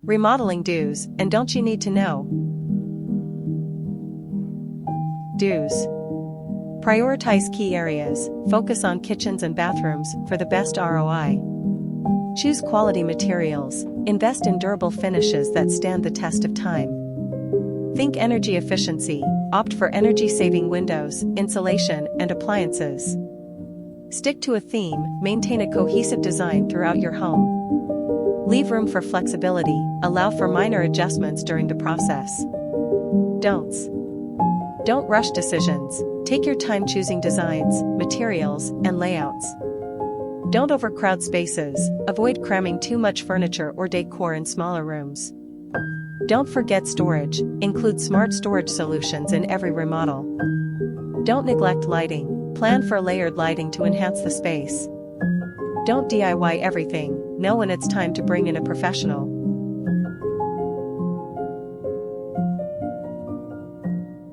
Remodeling do's and don'ts you need to know. Do's. Prioritize key areas, focus on kitchens and bathrooms for the best ROI. Choose quality materials, invest in durable finishes that stand the test of time. Think energy efficiency, opt for energy-saving windows, insulation, and appliances. Stick to a theme, maintain a cohesive design throughout your home. Leave room for flexibility, allow for minor adjustments during the process. Don'ts. Don't rush decisions, take your time choosing designs, materials, and layouts. Don't overcrowd spaces, avoid cramming too much furniture or decor in smaller rooms. Don't forget storage, include smart storage solutions in every remodel. Don't neglect lighting, plan for layered lighting to enhance the space. Don't DIY everything, know when it's time to bring in a professional.